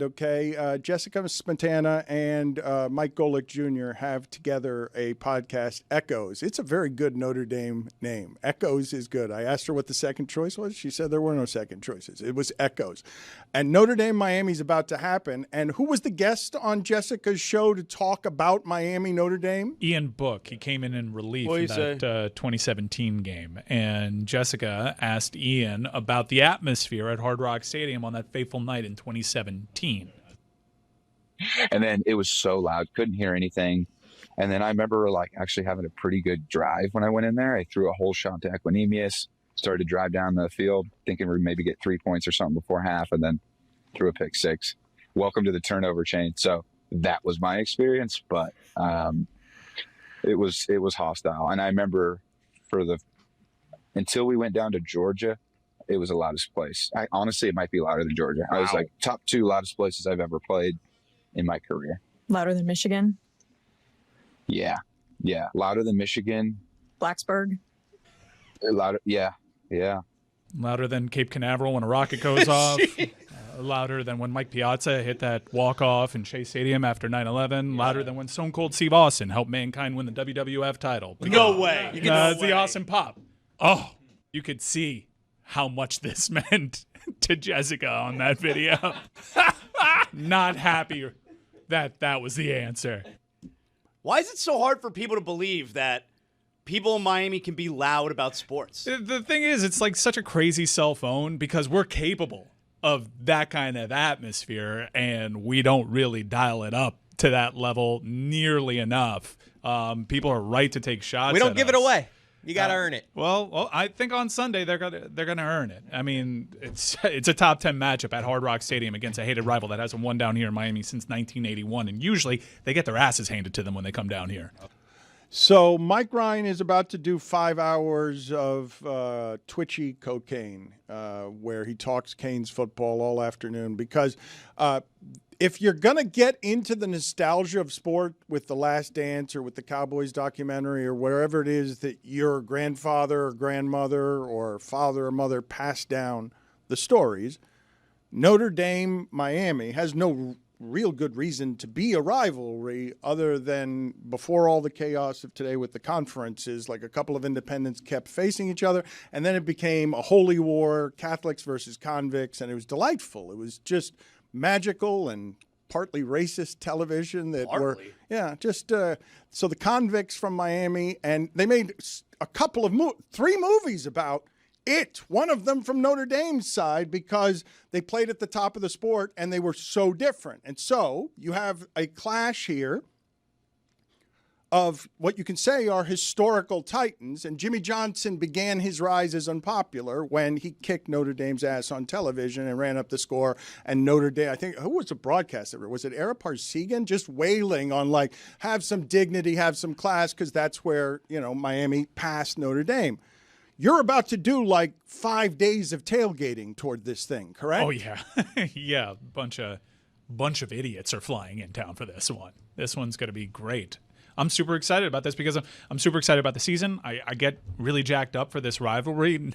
Okay, Jessica Spantana and Mike Golick Jr. have together a podcast, Echoes. It's a very good Notre Dame name. Echoes is good. I asked her what the second choice was. She said there were no second choices. It was Echoes. And Notre Dame Miami's about to happen. And who was the guest on Jessica's show to talk about Miami Notre Dame? Ian Book. He came in relief in that 2017 game. And Jessica asked Ian about the atmosphere at Hard Rock Stadium on that fateful night in 2017. And then it was so loud, couldn't hear anything. And then I remember actually having a pretty good drive when I went in there. I threw a whole shot to Equinemius, started to drive down the field, thinking we'd maybe get 3 points or something before half, and then threw a pick six. Welcome to the turnover chain. So that was my experience, but it was hostile. And I remember until we went down to Georgia, it was the loudest place. Honestly, it might be louder than Georgia. Wow. I was top 2 loudest places I've ever played in my career. Louder than Michigan? Yeah. Louder than Michigan. Blacksburg? Louder, yeah. Louder than Cape Canaveral when a rocket goes off. Louder than when Mike Piazza hit that walk-off in Shea Stadium after 9/11. Yeah. Louder than when Stone Cold Steve Austin helped Mankind win the WWF title. No way. It's the Austin Pop. Oh, you could see how much this meant to Jessica on that video. Not happy that was the answer. Why is it so hard for people to believe that people in Miami can be loud about sports? The thing is, it's like such a crazy cell phone because we're capable of that kind of atmosphere, and we don't really dial it up to that level nearly enough. People are right to take shots. We don't give it away. You got to earn it. Well, I think on Sunday they're gonna earn it. I mean, it's a top 10 matchup at Hard Rock Stadium against a hated rival that hasn't won down here in Miami since 1981, and usually they get their asses handed to them when they come down here. So Mike Ryan is about to do 5 hours of twitchy cocaine, where he talks Canes football all afternoon because if you're going to get into the nostalgia of sport with The Last Dance or with the Cowboys documentary or wherever it is that your grandfather or grandmother or father or mother passed down the stories, Notre Dame, Miami has no real good reason to be a rivalry other than before all the chaos of today with the conferences, like a couple of independents kept facing each other, and then it became a holy war, Catholics versus convicts, and it was delightful. It was just magical and partly racist television that so the convicts from Miami, and they made a couple of 3 movies about it, one of them from Notre Dame's side, because they played at the top of the sport and they were so different. And so you have a clash here of what you can say are historical titans, and Jimmy Johnson began his rise as unpopular when he kicked Notre Dame's ass on television and ran up the score, and Notre Dame, I think, who was the broadcaster? Was it Ara Parsegan? Just wailing on, have some dignity, have some class, because that's where, Miami passed Notre Dame. You're about to do 5 days of tailgating toward this thing, correct? Oh, yeah. Yeah, bunch of idiots are flying in town for this one. This one's going to be great. I'm super excited about this because I'm super excited about the season. I get really jacked up for this rivalry.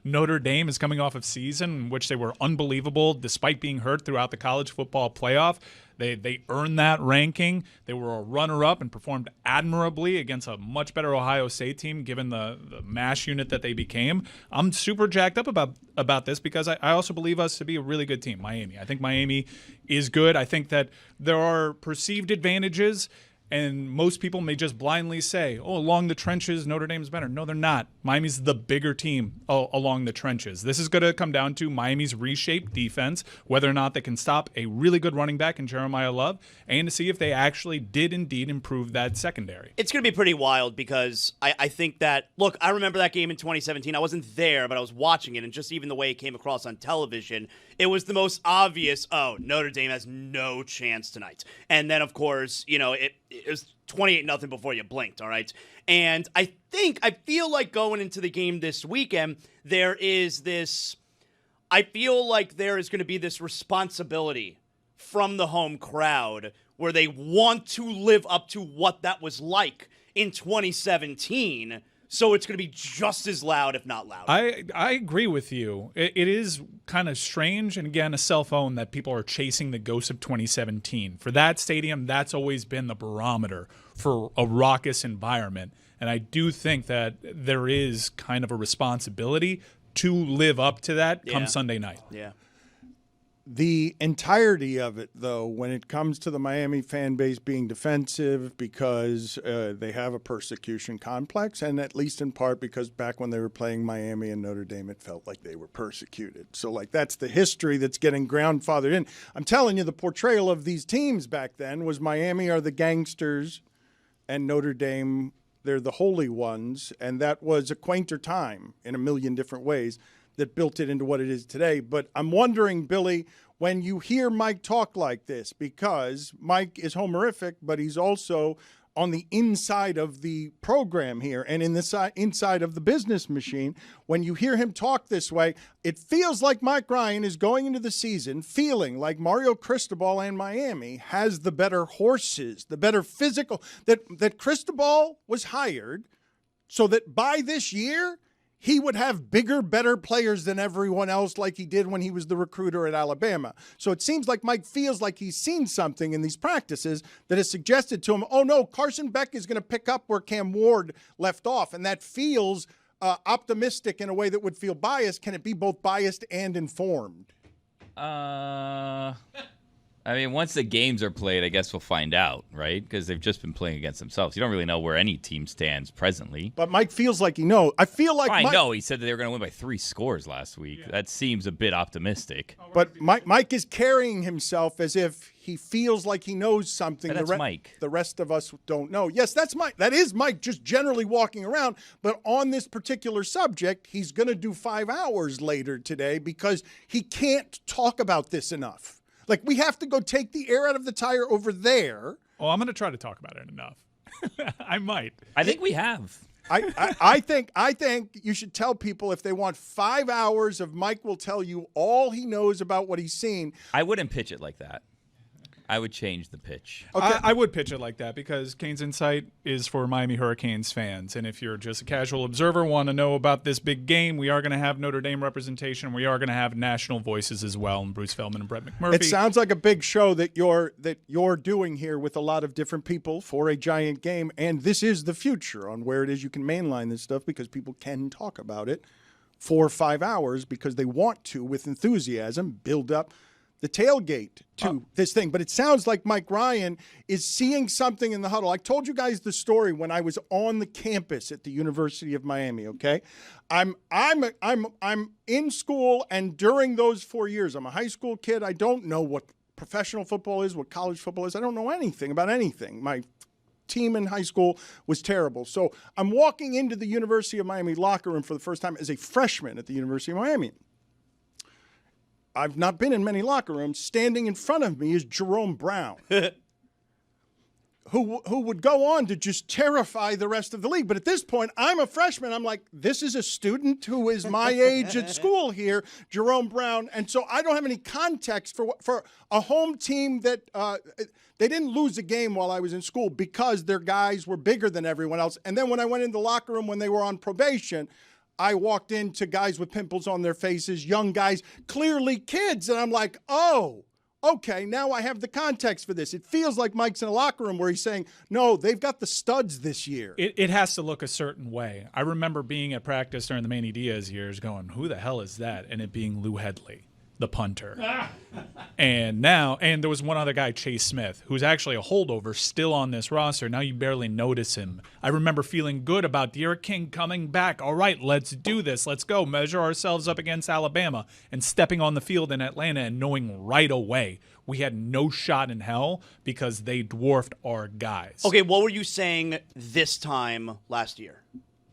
Notre Dame is coming off a season in which they were unbelievable despite being hurt throughout the college football playoff. They earned that ranking. They were a runner-up and performed admirably against a much better Ohio State team given the MASH unit that they became. I'm super jacked up about this because I also believe us to be a really good team, Miami. I think Miami is good. I think that there are perceived advantages, and most people may just blindly say, along the trenches, Notre Dame's better. No, they're not. Miami's the bigger team along the trenches. This is going to come down to Miami's reshaped defense, whether or not they can stop a really good running back in Jeremiah Love, and to see if they actually did indeed improve that secondary. It's going to be pretty wild because I think that, look, I remember that game in 2017. I wasn't there, but I was watching it, and just even the way it came across on television, it was the most obvious, Notre Dame has no chance tonight. And then, of course, it was 28-0 before you blinked, all right? And I feel like going into the game this weekend, I feel like there is going to be this responsibility from the home crowd where they want to live up to what that was like in 2017. So it's going to be just as loud, if not louder. I agree with you. It is kind of strange, and again, a cell phone that people are chasing the ghost of 2017. For that stadium, that's always been the barometer for a raucous environment. And I do think that there is kind of a responsibility to live up to that come Sunday night. Yeah. The entirety of it, though, when it comes to the Miami fan base being defensive because they have a persecution complex, and at least in part because back when they were playing Miami and Notre Dame, it felt like they were persecuted. So, like, that's the history that's getting grandfathered in. I'm telling you, the portrayal of these teams back then was Miami are the gangsters and Notre Dame, they're the holy ones, and that was a quainter time in a million different ways that built it into what it is today. But I'm wondering, Billy, when you hear Mike talk like this, because Mike is homerific, but he's also on the inside of the program here and in the inside of the business machine, when you hear him talk this way, it feels like Mike Ryan is going into the season feeling like Mario Cristobal and Miami has the better horses, the better physical, that Cristobal was hired so that by this year, he would have bigger, better players than everyone else like he did when he was the recruiter at Alabama. So it seems like Mike feels like he's seen something in these practices that has suggested to him, oh, no, Carson Beck is going to pick up where Cam Ward left off. And that feels optimistic in a way that would feel biased. Can it be both biased and informed? I mean, once the games are played, I guess we'll find out, right? Because they've just been playing against themselves. You don't really know where any team stands presently. But Mike feels like he knows. I feel like I know. He said that they were going to win by 3 scores last week. Yeah. That seems a bit optimistic. But Mike is carrying himself as if he feels like he knows something. That's Mike. The rest of us don't know. Yes, that's Mike. That is Mike just generally walking around. But on this particular subject, he's going to do 5 hours later today because he can't talk about this enough. Like, we have to go take the air out of the tire over there. Oh, I'm going to try to talk about it enough. I might. I think we have. I think you should tell people if they want 5 hours of Mike will tell you all he knows about what he's seen. I wouldn't pitch it like that. I would change the pitch. Okay. I would pitch it like that because Canes Insight is for Miami Hurricanes fans. And if you're just a casual observer, want to know about this big game, we are going to have Notre Dame representation. We are going to have national voices as well, and Bruce Feldman and Brett McMurphy. It sounds like a big show that you're doing here with a lot of different people for a giant game. And this is the future on where it is you can mainline this stuff because people can talk about it for 5 hours because they want to, with enthusiasm, build up the tailgate to this thing. But it sounds like Mike Ryan is seeing something in the huddle. I told you guys the story when I was on the campus at the University of Miami, okay? I'm in school, and during those 4 years, I'm a high school kid. I don't know what professional football is, what college football is. I don't know anything about anything. My team in high school was terrible. So I'm walking into the University of Miami locker room for the first time as a freshman at the University of Miami. I've not been in many locker rooms. Standing in front of me is Jerome Brown, who would go on to just terrify the rest of the league. But at this point, I'm a freshman. I'm like, this is a student who is my age at school here, Jerome Brown. And so I don't have any context for a home team that they didn't lose a game while I was in school because their guys were bigger than everyone else. And then when I went in the locker room when they were on probation, I walked into guys with pimples on their faces, young guys, clearly kids. And I'm like, oh, okay, now I have the context for this. It feels like Mike's in a locker room where he's saying, no, they've got the studs this year. It has to look a certain way. I remember being at practice during the Manny Diaz years going, who the hell is that? And it being Lou Headley, the punter. And there was one other guy, Chase Smith, who's actually a holdover still on this roster. Now you barely notice him. I remember feeling good about Derek King coming back. All right, let's do this. Let's go measure ourselves up against Alabama, and stepping on the field in Atlanta and knowing right away we had no shot in hell because they dwarfed our guys. Okay, what were you saying this time last year?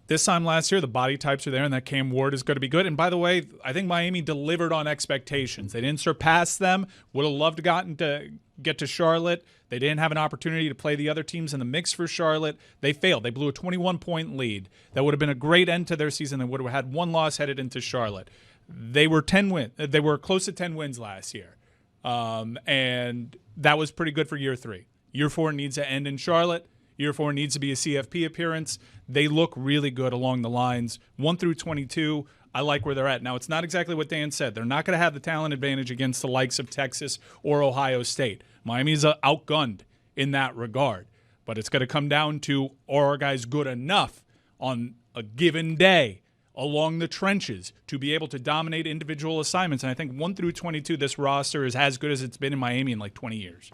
This time last year, the body types are there, and that Cam Ward is going to be good. And by the way, I think Miami delivered on expectations. They didn't surpass them. Would have loved to get to Charlotte. They didn't have an opportunity to play the other teams in the mix for Charlotte. They failed. They blew a 21-point lead. That would have been a great end to their season. They would have had one loss headed into Charlotte. They were 10 wins. They were close to 10 wins last year, and that was pretty good for year 3. Year 4 needs to end in Charlotte. Year 4 needs to be a CFP appearance. They look really good along the lines. 1 through 22, I like where they're at. Now, it's not exactly what Dan said. They're not going to have the talent advantage against the likes of Texas or Ohio State. Miami's outgunned in that regard. But it's going to come down to, are our guys good enough on a given day along the trenches to be able to dominate individual assignments? And I think 1 through 22, this roster is as good as it's been in Miami in like 20 years.